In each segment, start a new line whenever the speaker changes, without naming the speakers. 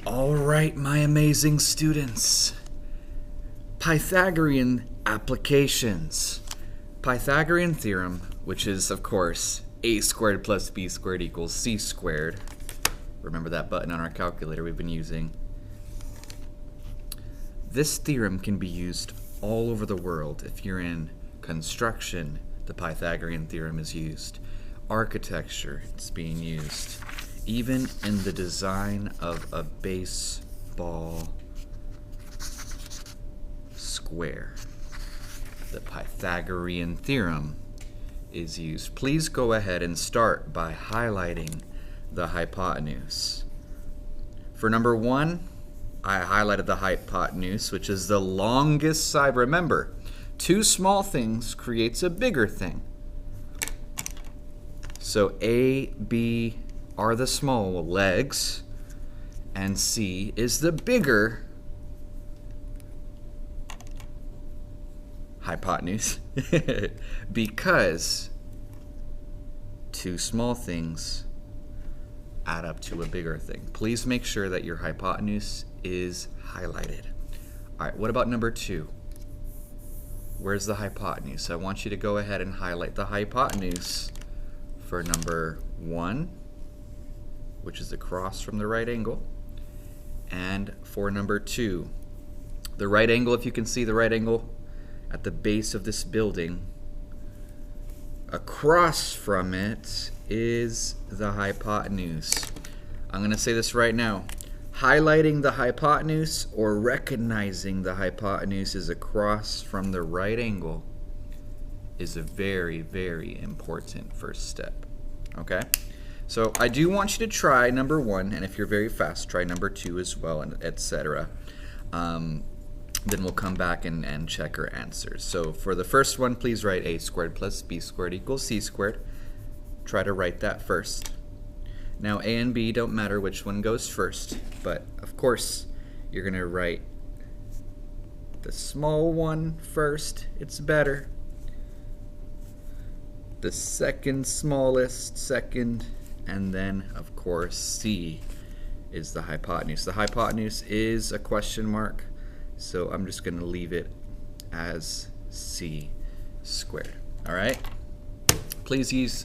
All right, my amazing students. Pythagorean applications. Pythagorean theorem, which is, of course, a squared plus b squared equals c squared. Remember that button on our calculator we've been using. This theorem can be used all over the world. If you're in construction, the Pythagorean theorem is used. Architecture, it's being used. Even in the design of a baseball square, the Pythagorean theorem is used. Please go ahead and start by highlighting the hypotenuse. For number 1, I highlighted the hypotenuse, which is the longest side. Remember, two small things creates a bigger thing. So A, B are the small legs, and C is the bigger hypotenuse because two small things add up to a bigger thing. Please make sure that your hypotenuse is highlighted. All right, what about number 2? Where's the hypotenuse? I want you to go ahead and highlight the hypotenuse for number 1, which is across from the right angle, and for number 2. The right angle, if you can see the right angle at the base of this building, across from it is the hypotenuse. I'm going to say this right now. Highlighting the hypotenuse or recognizing the hypotenuse is across from the right angle is a very, very important first step. Okay? So I do want you to try number 1, and if you're very fast, try number 2 as well, and etc. Then we'll come back and check our answers. So for the first one, please write a squared plus b squared equals c squared. Try to write that first. Now a and b don't matter which one goes first, but of course you're going to write the small one first. It's better. The second smallest second, and then of course c is the hypotenuse. The hypotenuse is a question mark, so I'm just going to leave it as c squared. All right? Please use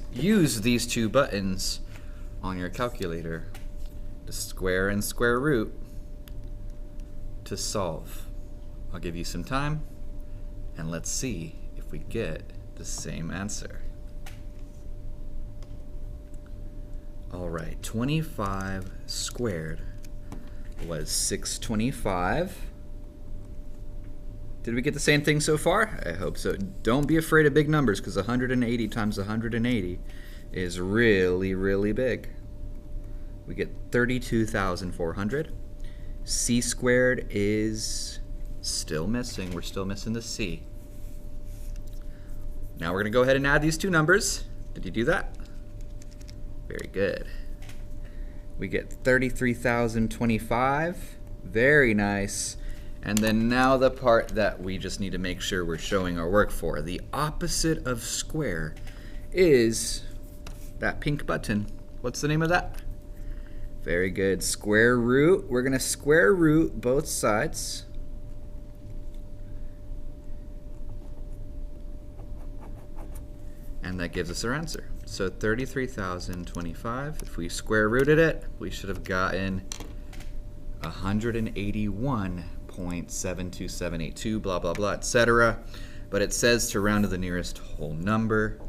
these two buttons on your calculator, the square and square root, to solve. I'll give you some time, and let's see if we get the same answer. All right, 25 squared was 625. Did we get the same thing so far? I hope so. Don't be afraid of big numbers, because 180 times 180 is really, really big. We get 32,400. C squared is still missing. We're still missing the C. Now we're going to go ahead and add these two numbers. Did you do that? Very good. We get 33,025. Very nice. And then now the part that we just need to make sure we're showing our work for. The opposite of square is that pink button. What's the name of that? Very good. Square root. We're going to square root both sides. And that gives us our answer. So 33,025. If we square rooted it, we should have gotten 181.72782, blah, blah, blah, etc. But it says to round to the nearest whole number.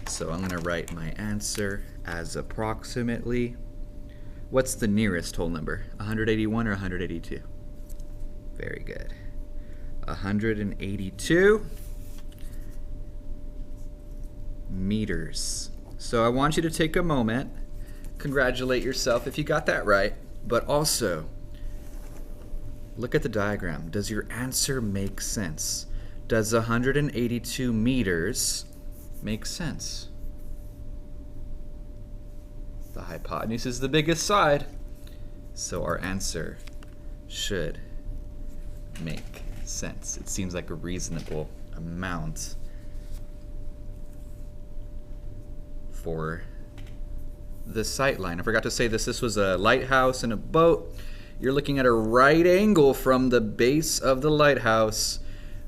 So I'm going to write my answer as approximately. What's the nearest whole number? 181 or 182? Very good. 182 meters. So I want you to take a moment, congratulate yourself if you got that right, but also look at the diagram. Does your answer make sense? Does 182 meters make sense? The hypotenuse is the biggest side, so our answer should make sense. It seems like a reasonable amount for the sight line. I forgot to say this. This was a lighthouse and a boat You're looking at a right angle from the base of the lighthouse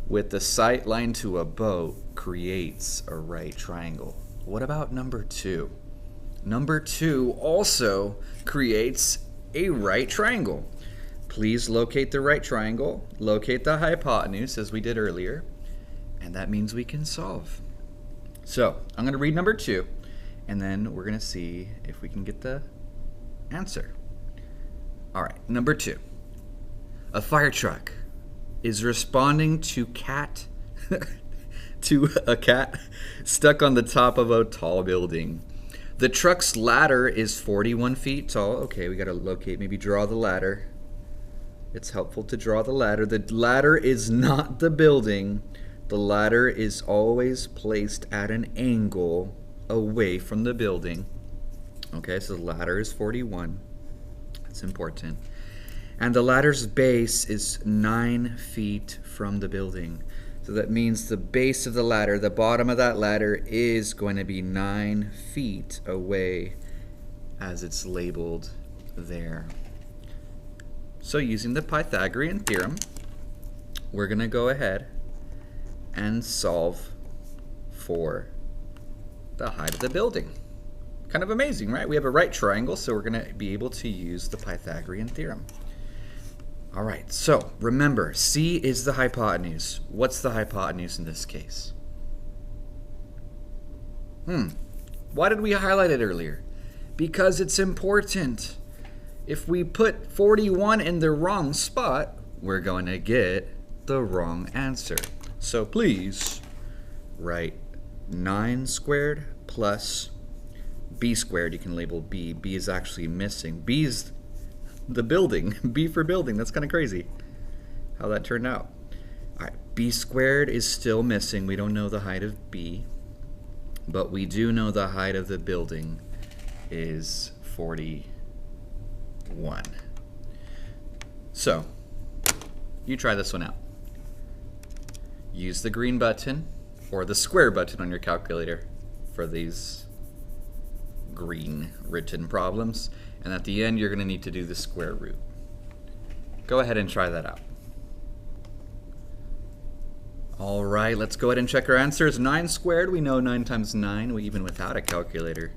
with the sight line to a boat creates a right triangle. What about number 2? Number 2 also creates a right triangle. Please locate the right triangle, locate the hypotenuse as we did earlier, and that means we can solve. So I'm going to read number 2, and then we're going to see if we can get the answer. All right, number 2. A fire truck is responding to a cat stuck on the top of a tall building. The truck's ladder is 41 feet tall. Okay, we got to locate, maybe draw the ladder. It's helpful to draw the ladder. The ladder is not the building. The ladder is always placed at an angle away from the building. Okay, so the ladder is 41. That's important. And the ladder's base is 9 feet from the building. So that means the base of the ladder, the bottom of that ladder, is going to be 9 feet away as it's labeled there. So using the Pythagorean Theorem, we're going to go ahead and solve for the height of the building. Kind of amazing, right? We have a right triangle, so we're going to be able to use the Pythagorean Theorem. All right, so remember, C is the hypotenuse. What's the hypotenuse in this case? Why did we highlight it earlier? Because it's important. If we put 41 in the wrong spot, we're going to get the wrong answer. So please write 9 squared plus b squared. You can label b. B is actually missing. B is the building. B for building. That's kind of crazy how that turned out. All right, b squared is still missing. We don't know the height of b, but we do know the height of the building is 41. So you try this one out. Use the green button or the square button on your calculator for these green written problems. And at the end, you're going to need to do the square root. Go ahead and try that out. All right, let's go ahead and check our answers. 9 squared, we know 9 times 9, even without a calculator,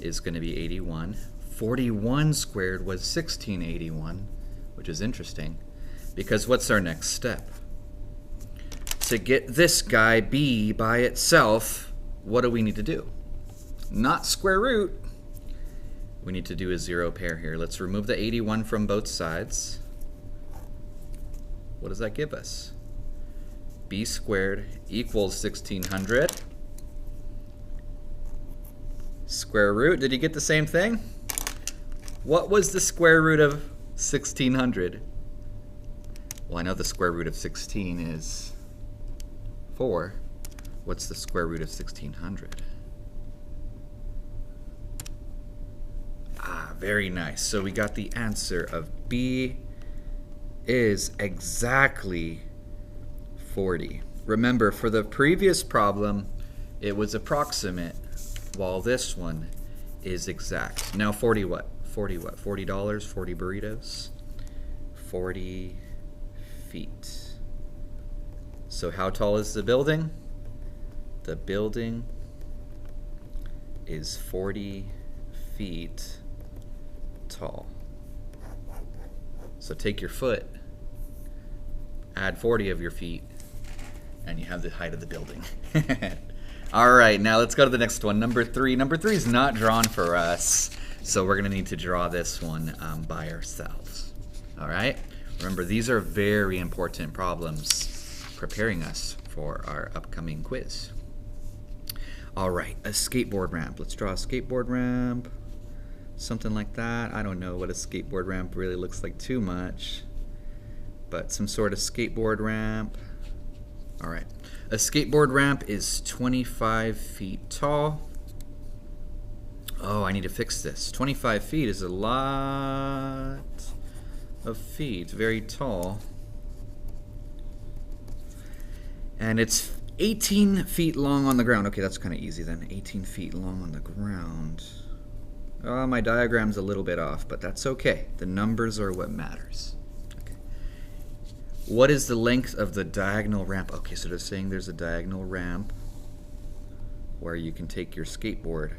is going to be 81. 41 squared was 1681, which is interesting, because what's our next step? To get this guy, b, by itself, what do we need to do? Not square root. We need to do a 0 pair here. Let's remove the 81 from both sides. What does that give us? B squared equals 1600. Square root, did you get the same thing? What was the square root of 1600? Well, I know the square root of 16 is 4. What's the square root of 1600? Very nice. So we got the answer of b is exactly 40. Remember, for the previous problem, it was approximate, while this one is exact. Now 40 what? 40 what? $40? 40 burritos? 40 feet. So how tall is the building? The building is 40 feet tall. So take your foot, add 40 of your feet, and you have the height of the building. All right, now let's go to the next one, number 3. Number 3 is not drawn for us, so we're going to need to draw this one by ourselves. All right? Remember, these are very important problems preparing us for our upcoming quiz. All right, a skateboard ramp. Let's draw a skateboard ramp. Something like that. I don't know what a skateboard ramp really looks like too much, but some sort of skateboard ramp. All right. A skateboard ramp is 25 feet tall. Oh, I need to fix this. 25 feet is a lot of feet. Very tall. And it's 18 feet long on the ground. Okay, that's kind of easy then. 18 feet long on the ground. My diagram's a little bit off, but that's okay. The numbers are what matters. Okay. What is the length of the diagonal ramp? Okay, so they're saying there's a diagonal ramp where you can take your skateboard.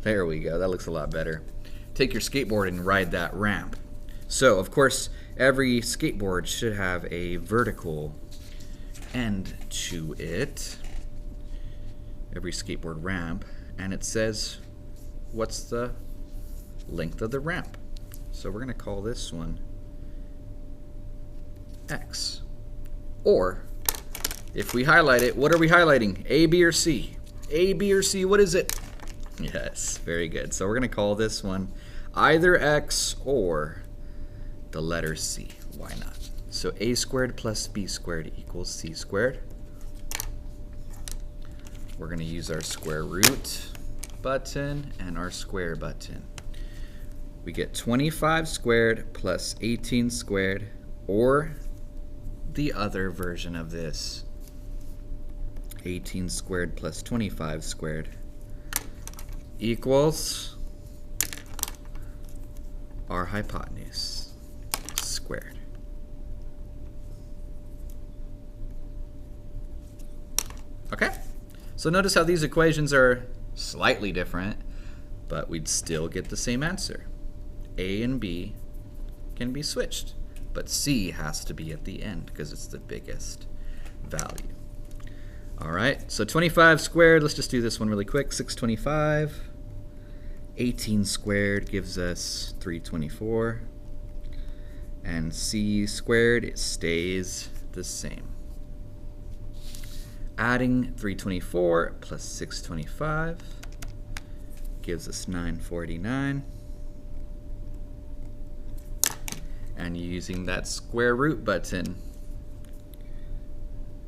There we go. That looks a lot better. Take your skateboard and ride that ramp. So, of course, every skateboard should have a vertical end to it. Every skateboard ramp. And it says, what's the length of the ramp? So we're going to call this one X. Or, if we highlight it, what are we highlighting? A, B, or C? A, B, or C, what is it? Yes, very good. So we're going to call this one either X or the letter C. Why not? So A squared plus B squared equals C squared. We're going to use our square root button and our square button. We get 25 squared plus 18 squared, or the other version of this, 18 squared plus 25 squared equals our hypotenuse squared. Okay? So notice how these equations are slightly different, but we'd still get the same answer. A and B can be switched, but C has to be at the end because it's the biggest value. All right, so 25 squared, let's just do this one really quick. 625. 18 squared gives us 324. And C squared, it stays the same. Adding 324 plus 625 gives us 949. And using that square root button,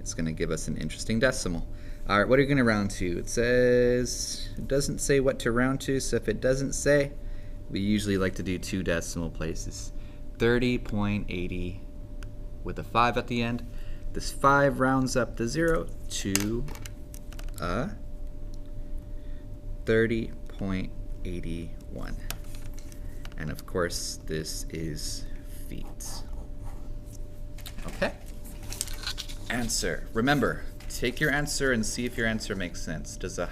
it's going to give us an interesting decimal. All right, what are you going to round to? It says, it doesn't say what to round to, so if it doesn't say, we usually like to do 2 decimal places. 30.80 with a 5 at the end. This 5 rounds up to 0 to 30.81. And of course, this is feet. Okay. Answer. Remember, take your answer and see if your answer makes sense. Does a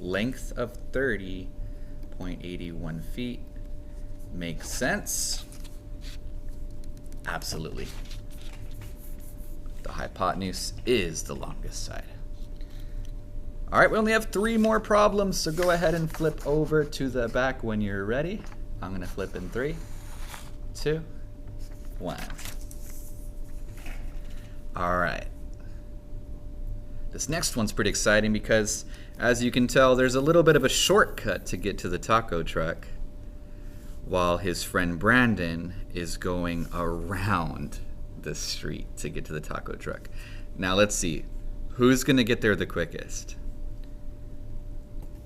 length of 30.81 feet make sense? Absolutely. The hypotenuse is the longest side. All right, we only have 3 more problems, so go ahead and flip over to the back when you're ready. I'm going to flip in 3, 2, 1. All right. This next one's pretty exciting because, as you can tell, there's a little bit of a shortcut to get to the taco truck while his friend Brandon is going around the street to get to the taco truck. Now let's see, who's going to get there the quickest?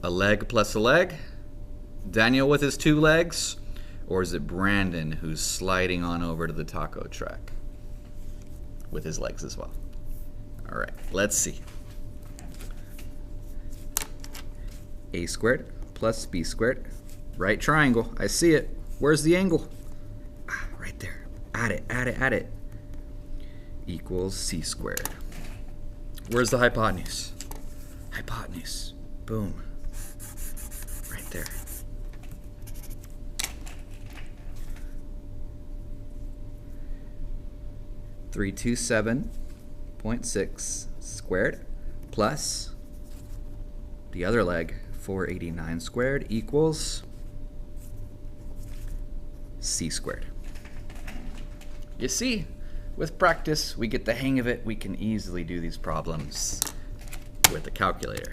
A leg plus a leg? Daniel with his 2 legs? Or is it Brandon who's sliding on over to the taco truck with his legs as well? All right, let's see. A squared plus B squared. Right triangle. I see it. Where's the angle? Ah, right there. Add it, add it, add it. Equals C squared. Where's the hypotenuse? Hypotenuse. Boom. Right there. $327.6 squared plus the other leg, 489 squared, equals C squared. You see, with practice, we get the hang of it. We can easily do these problems with a calculator.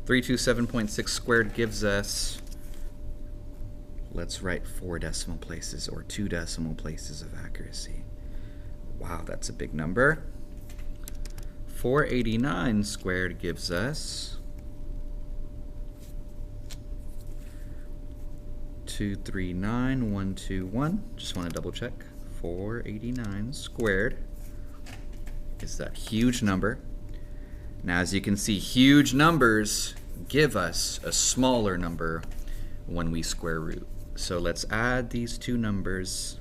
327.6 squared gives us, let's write 4 decimal places or 2 decimal places of accuracy. Wow, that's a big number. 489 squared gives us 239,121. Just want to double check. 489 squared is that huge number. Now, as you can see, huge numbers give us a smaller number when we square root. So let's add these two numbers.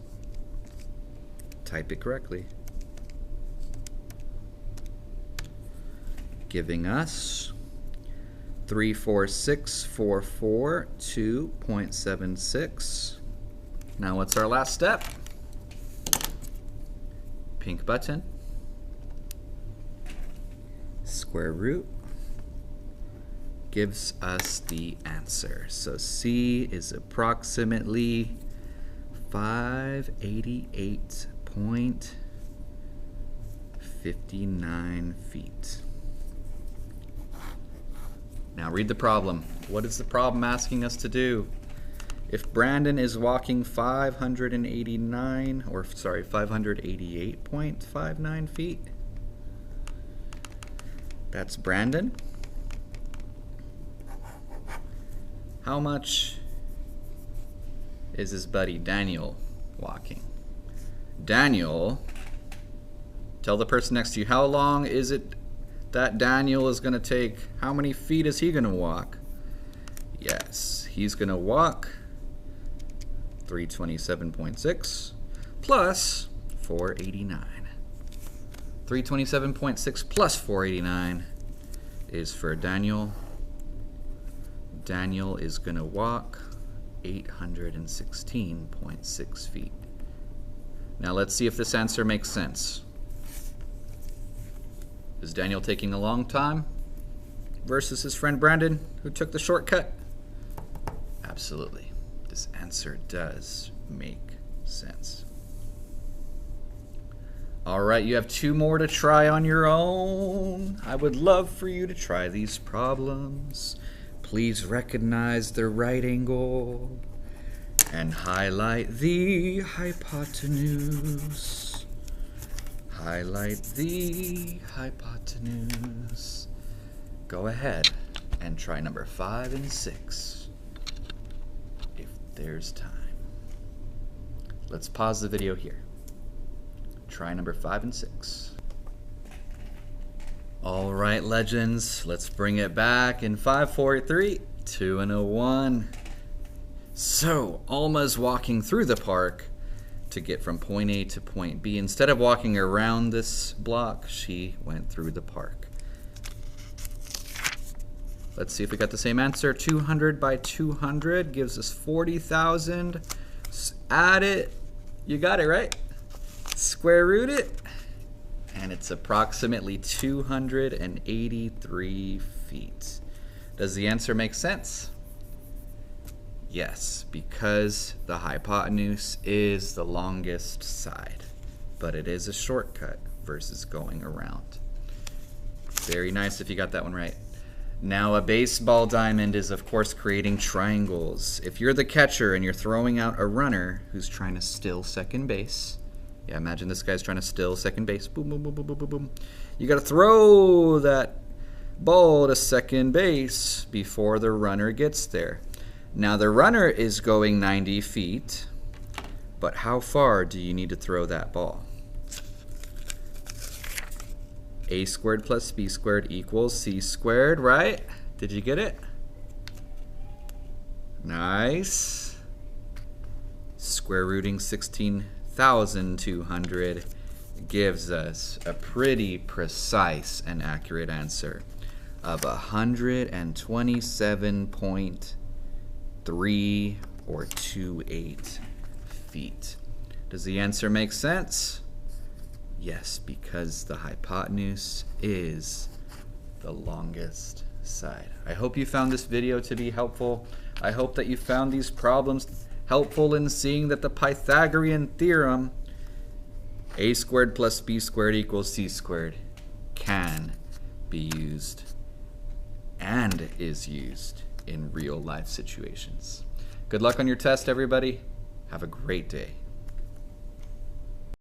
Type it correctly. Giving us 34642.76. Now what's our last step? Pink button. Square root gives us the answer. So C is approximately 588.59 feet. Now read the problem. What is the problem asking us to do? If Brandon is walking 588.59 feet, that's Brandon. How much is his buddy Daniel walking? Daniel, tell the person next to you, how long is it that Daniel is going to take? How many feet is he going to walk? Yes, he's going to walk 327.6 plus 489. 327.6 plus 489 is for Daniel. Daniel is going to walk 816.6 feet. Now let's see if this answer makes sense. Is Daniel taking a long time versus his friend Brandon, who took the shortcut? Absolutely. This answer does make sense. All right, you have two more to try on your own. I would love for you to try these problems. Please recognize the right angle and highlight the hypotenuse. Highlight the hypotenuse. Go ahead and try number 5 and 6 if there's time. Let's pause the video here. Try number 5 and 6. All right, legends, let's bring it back in 5, 4, 3, 2, and a 1. So, Alma's walking through the park to get from point A to point B. Instead of walking around this block, she went through the park. Let's see if we got the same answer. 200 by 200 gives us 40,000. Add it. You got it, right? Square root it. And it's approximately 283 feet. Does the answer make sense? Yes, because the hypotenuse is the longest side, but it is a shortcut versus going around. Very nice if you got that one right. Now, a baseball diamond is, of course, creating triangles. If you're the catcher and you're throwing out a runner who's trying to steal second base, yeah, imagine this guy's trying to steal second base. Boom, boom, boom, boom, boom, boom, boom. You got to throw that ball to second base before the runner gets there. Now, the runner is going 90 feet, but how far do you need to throw that ball? A squared plus B squared equals C squared, right? Did you get it? Nice. Square rooting 16,200 gives us a pretty precise and accurate answer of 127.3 or 28 feet. Does the answer make sense? Yes, because the hypotenuse is the longest side. I hope you found this video to be helpful. I hope that you found these problems helpful in seeing that the Pythagorean theorem, a squared plus b squared equals c squared, can be used and is used in real life situations. Good luck on your test, everybody. Have a great day.